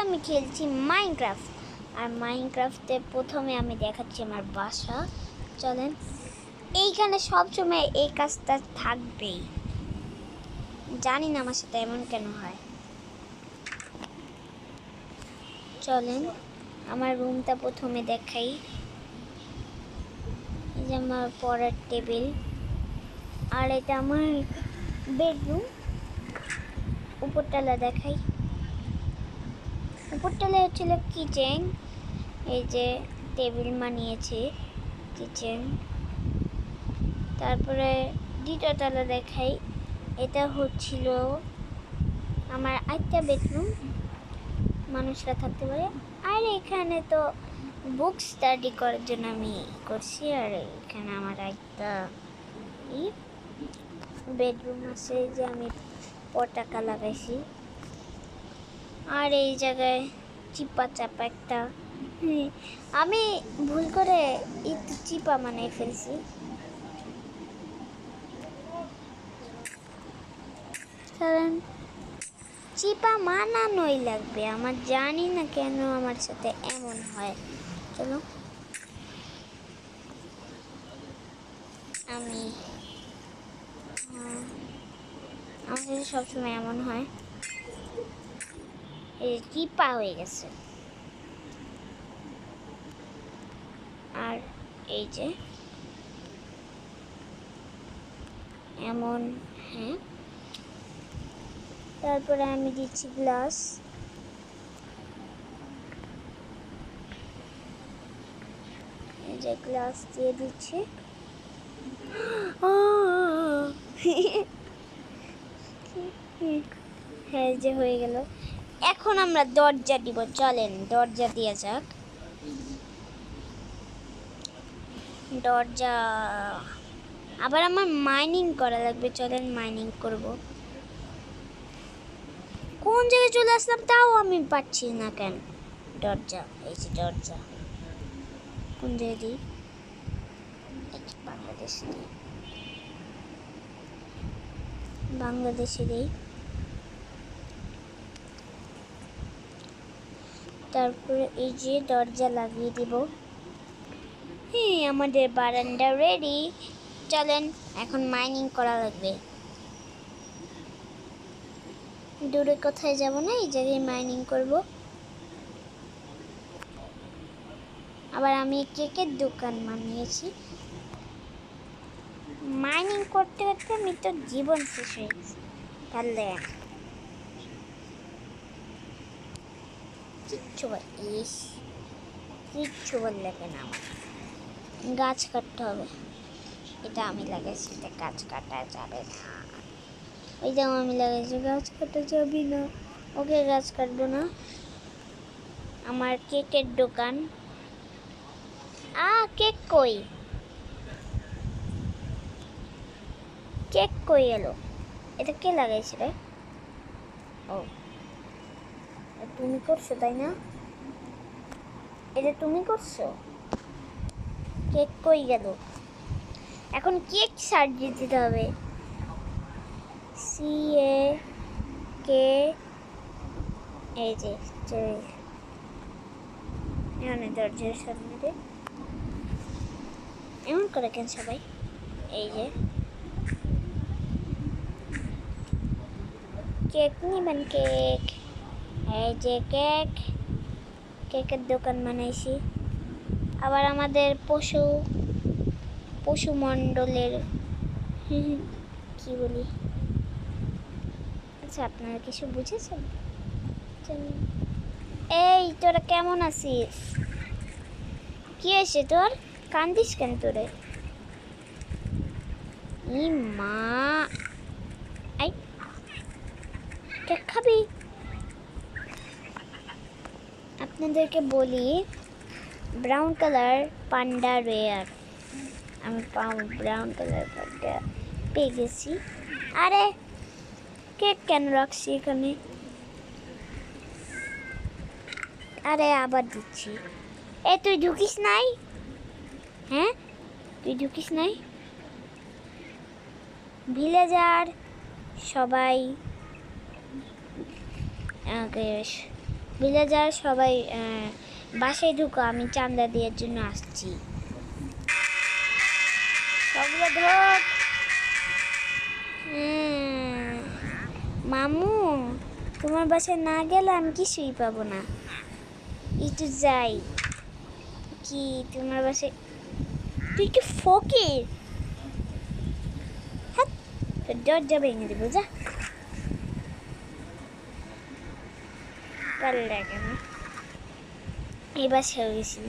আমি খেলছি মাইনক্রাফট। আর মাইনক্রাফটে প্রথমে আমি দেখাচ্ছি আমার বাসা। চলেন, এইখানে সবসময় এই কাজটা থাকবেই, জানি না আমার সাথে এমন কেন হয়। চলেন আমার রুমটা প্রথমে দেখাই। এই যে আমার পড়ার টেবিল, আর এটা আমার বেডরুম। উপরতলা দেখাই, উপরতলা হচ্ছিল কিচেন। এই যে টেবিল বানিয়েছে কিচেন। তারপরে দ্বিতীয় তলা দেখাই, এটা হচ্ছিল আমার একটা বেডরুম, মানুষরা থাকতে পারে। আর এখানে তো বুক স্টাডি করার জন্য আমি করছি। আর এখানে আমার একটা বেডরুম আছে যে আমি পতাকা লাগাইছি। আর এই জায়গায় চিপা চাপা একটা, আমি ভুল করে একটু চিপা বানিয়ে ফেলছি। কারণ চিপা মানানোই লাগবে, আমার জানি না কেন আমার সাথে এমন হয়। চলো, আমি আমার সাথে সবসময় এমন হয়, এই চিপা হয়ে গেছে। আর এই যে এমন, হ্যাঁ। তারপরে আমি দিচ্ছি গ্লাস। এই যে গ্লাস দিয়ে দিচ্ছি। হ্যাঁ, যে হয়ে গেল। এখন আমরা দরজা দিব। চলেন দরজা দিয়ে যাক। দরজা আবার আমার মাইনিং করা লাগবে। চলেন মাইনিং করব। কোন জায়গায় চলে আসলাম তাও আমি পাচ্ছি না কেন। দরজা, এই যে দরজা কোন জায়গায় দিই? বাংলাদেশে দিই। তারপরে এই যে দরজা লাগিয়ে দিব। হ্যাঁ, আমাদের বারান্দা রেডি। চলেন এখন মাইনিং করা লাগবে। দূরে কোথায় যাব না, এই জায়গায় মাইনিং করব। আবার আমি কেকের দোকান বানিয়েছি। মাইনিং করতে করতে আমি তো জীবন শেষ হয়ে গেছে। তাহলে কিচ্ছু বললে কেন, আমার গাছ কাটতে হবে। এটা আমি লাগাইছি, এটা গাছ কাটা যাবে না। ওই যে আমি লাগাইছি, গাছ কাটা যাবে না। ওকে, গাছ কাটবো না। আমার কেকের দোকান। কেক কই? কেক কই এলো? এটা কে লাগাইছে রে? ও, তুমি করছো তাই না? এটা তুমি করছো? কেক কই গেল? এখন কেক সাজিয়ে দিতে হবে। CAK, এই যে দরজার সামনে রে। এমন করে কেন সবাই? এই যে কেক নিবেন, কেক। এই যে কেক, কেকের দোকান বানাইছি। আবার আমাদের পশু মণ্ডলের কি বলি, আচ্ছা আপনারা কিছু বুঝেছেন? এই তোরা কেমন আছিস? কি হয়েছে তোর? কান্দিস কেন তোরে? ই মা, আই কেক খাবি? আপনাদেরকে বলি, ব্রাউন কালার পান্ডা রেয়ার। আমি ব্রাউন কালার পান্ডা পেয়ে গেছি। আরে কেক কেন রাখছি এখানে? আরে আবার দিচ্ছি। তুই ঢুকিস নাই? হ্যাঁ, তুই ঢুকিস নাই? ভিলেজার সবাই আমাকে ভিলেজার সবাই বাসায় ঢুকো, আমি চান্দা দেওয়ার জন্য আসছি। সবগুলো ধর। মামু, তোমার বাসায় না গেলে আমি কিছুই পাবো না। একটু যাই। কি তোমার বাসায়? তুই কি ফকির? হ্যাঁ, দরজা ভেঙে দেবো, যা। ভালো লাগে না এই বাসায় গেছি।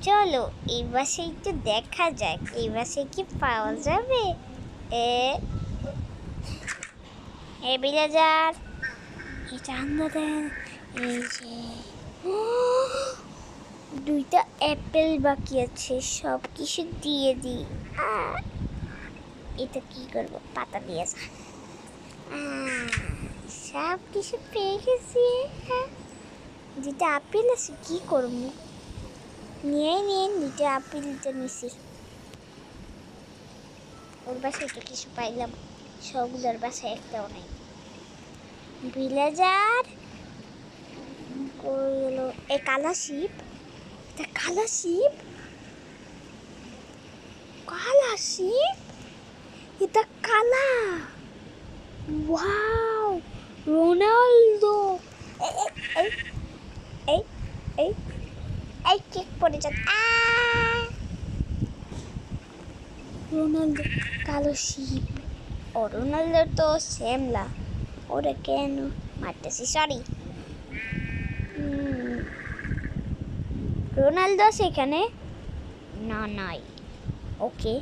চলো এই বাসে একটু দেখা যাক, এই বাসে কি পাওয়া যাবে। ভিলেজার, এই চান্দা দেন। এই যে 2টা অ্যাপেল বাকি আছে, সব কিছু দিয়ে দিই। এটা কি করবো, পাতা দিয়ে সব কিছু পেয়ে গেছি। 2টা আপেল আছে, কি করবো? নিয়ে 2টা আপেলটা নিছি। ওর বাসায় তো কিছু পাইলাম, সবগুলোর বাসায় একটাও নেই। ভিলেজার কই গেল? এই কালা শিপ, এটা কালা শিপ, কালা শিপ, এটা কালা। Wow, Ronaldo. এই এই এই এই কেক পড়ে যাচ্ছে। রোনাল্ডো কালো শিপ। ও রোনাল্ডো তো শ্যামলা, ওরা কেন মারতেছি? সরি, রোনাল্ডো সেখানে না নাই। ওকে,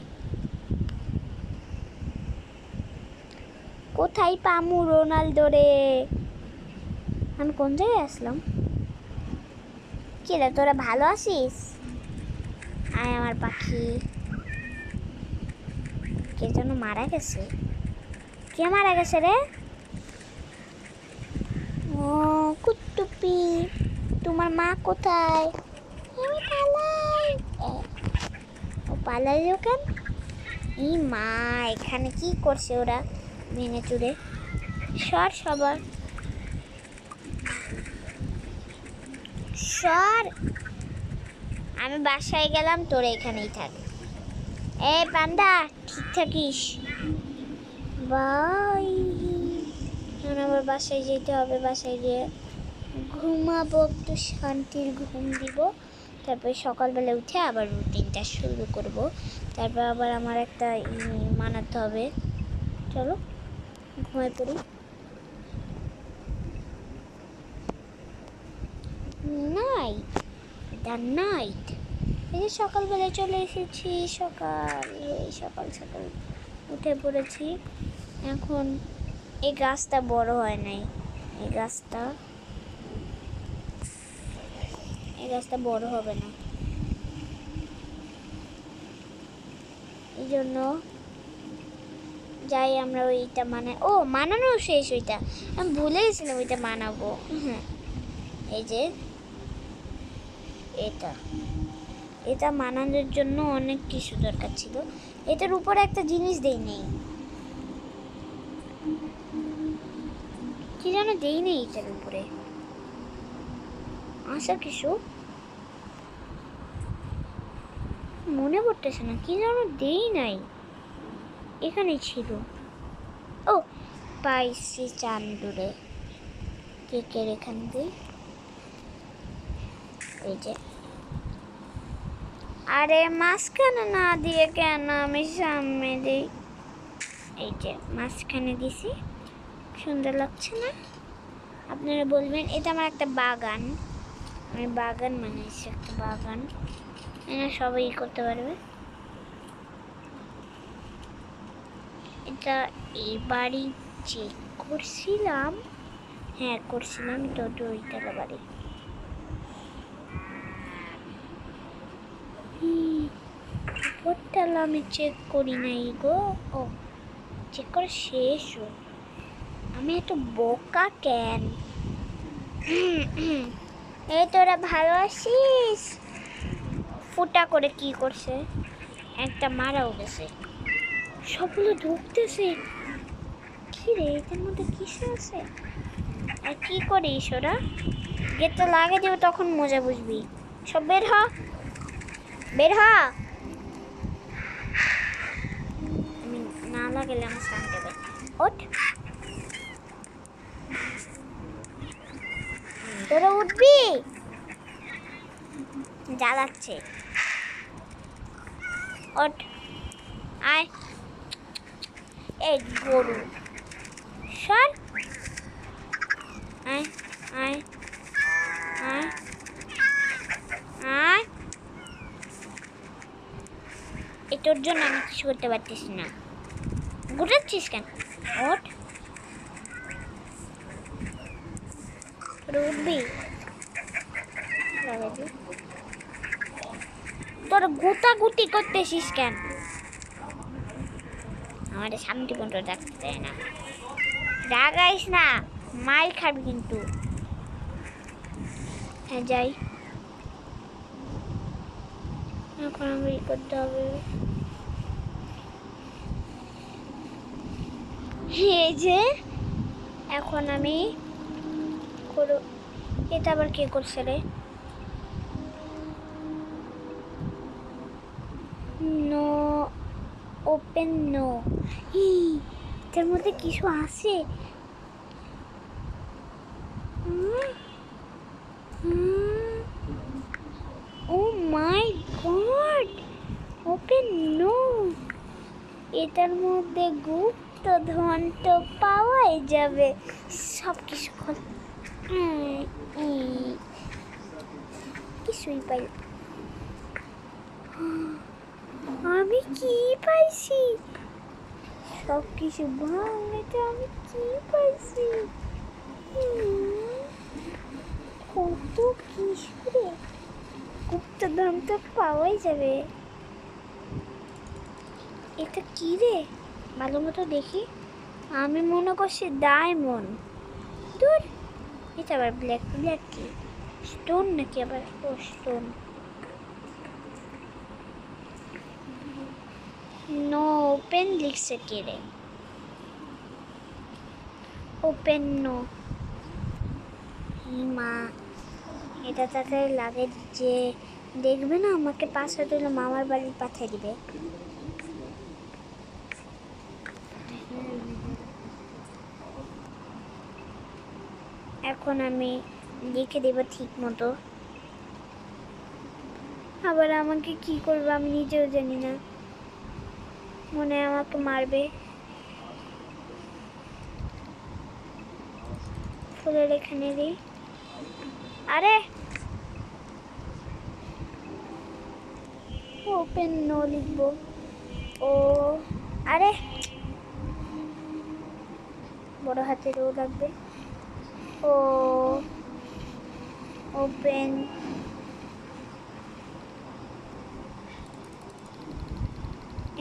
কোথায় পামু রোনাল্ডো রে? আমি কোন জায়গায় আসলাম? কি রে, তোরা ভালো আছিস? আয় আমার পাখি। কে যেন মারা গেছে। কে মারা গেছে রে? ও কুট্টুপি, তোমার মা কোথায়? আমি পালাই। ও পালাইলো কেন? এই মা, এখানে কি করছে ওরা? ভেঙে চুরে সর, সবার সর। আমি বাসায় গেলাম, তোরা এখানেই থাক। এই পান্ডা, ঠিক থাকিস। বাই। আবার বাসায় যেতে হবে, বাসায় গিয়ে ঘুমাবো, একটু শান্তির ঘুম দিব। তারপরে সকালবেলা উঠে আবার রুটিনটা শুরু করব। তারপর আবার আমার একটা মানাতে হবে। চলো ঘুমাই পড়ি। Night, the night. এই যে সকালবেলায় চলে এসেছি, সকাল সকাল উঠে পড়েছি। এখন এই গাছটা বড় হয় নাই, এই গাছটা বড় হবে না, এই জন্য যাই আমরা ওইটা মানানো শেষ। ওইটা আমি ভুলে গেছিলাম, ওইটা মানাবো। এই যে এটা মানানোর জন্য অনেক কিছু দরকার ছিল। এটার উপরে একটা জিনিস দেই নেই, কি যেন দেই নেই এটার উপরে, কিছু মনে পড়তেছে না, কি যেন দেই নাই। এখানেই ছিল। ও পাইছি, চান্দুরে কেকের এখান দিয়ে। এই যে, আরে মাঝখানে না দিয়ে কেন আমি সামনে দিই? এই যে মাঝখানে দিছি, সুন্দর লাগছে না? আপনারা বলবেন এটা আমার একটা বাগান, আমি বাগান বানিয়েছি, একটা বাগান। সবাই করতে পারবে। এটা এবারই চেক করছিলাম, হ্যাঁ করছিলাম, তো 2 তলা বাড়ি। উপরতলা আমি চেক করি নাই গো। ও চেক করে শেষ। আমি এত বোকা কেন? এই তোরা ভালো আছিস? ফুটা করে কি করছে? একটা মারাও গেছে, সবগুলো ঢুকতেছে। কি রে, এটার মধ্যে কিসে আছে? আর কি করিস ওরা? গেটটা লাগিয়ে দেবো, তখন মজা বুঝবি। সব বের হ, বের হ। আমি না লাগালে আমার সান দেবে। ওঠ, তোরা উঠবি, জ্বালাচ্ছে। ওঠ, আয়। এই গরু সর, আয় আয় আয় আয়। এটার জন্য আমি কিছু করতে পারতেছি না। গুটাচ্ছিস কেন? ওঠ, উঠবি। তোর গুটাগুটি করতেছিস কেন? আমাদের শান্তি পর্যন্ত রাখতে চায় না। রাগাইস না, মাই খাবি কিন্তু। হ্যাঁ যাই, এখন আমি করতে হবে। এই যে এখন আমি করো। এটা আবার কে করছে রে? No open, no. এটার মধ্যে কিছু আছে। Oh my God, open, no. এটার মধ্যে গুপ্ত ধন তো পাওয়াই যাবে। সব কিছু কিছুই পাই। আমি কি পাইছি? সব কিছু ভাঙলে তো আমি কি পাইছি? কত কিছু রে, গুপ্তধন তো পাওয়াই যাবে। এটা কি রে, ভালো মতো দেখি। আমি মনে করছি ডায়মন্ড। দূর, এটা আবার ব্ল্যাক ব্ল্যাক কি স্টোন নাকি? আবার ও স্টোন। নো ওপেন লিখছে কে রে? Open no. মা, এটা তাতে লাগে যে দেখবে না, আমাকে পাসওয়ার্ড হলো মামার বাড়ি পাঠিয়ে দিবে। এখন আমি লিখে দেব ঠিক মতো। আবার আমাকে কি করবে আমি নিজেও জানি না, মনে হয় আমাকে মারবে। ফুলের এখানে দিই। আরে ওপেন নো লিখবো। ও আরে বড় হাতের ও লাগবে। ও ওপেন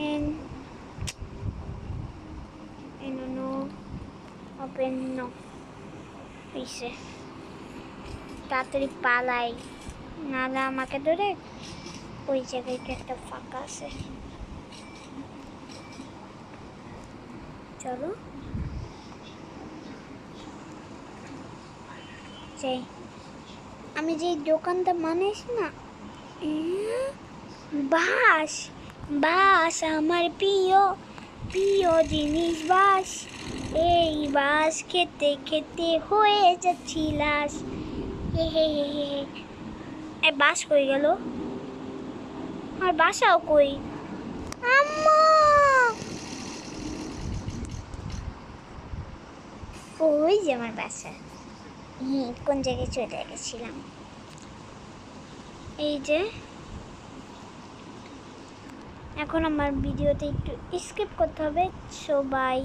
এন এন নো, ওপেন নো। পিছে তাড়াতাড়ি পালাই, নাহলে আমাকে ধরে। ওই জায়গায় একটা ফাঁকা আছে, চলো যাই। আমি যে দোকানটা মানিস না, বাস, বাস আমার প্রিয় প্রিয় জিনিস বাস। এই বাস খেতে খেতে হয়ে যাচ্ছি লাশ। এই বাস কই গেল? আর বাসাও কই? আম্মা, ওই যে আমার বাসা। কোন জায়গায় চলে গেছিলাম? এই যে এখন আমার ভিডিওতে একটু স্কিপ করতে হবে। সবাই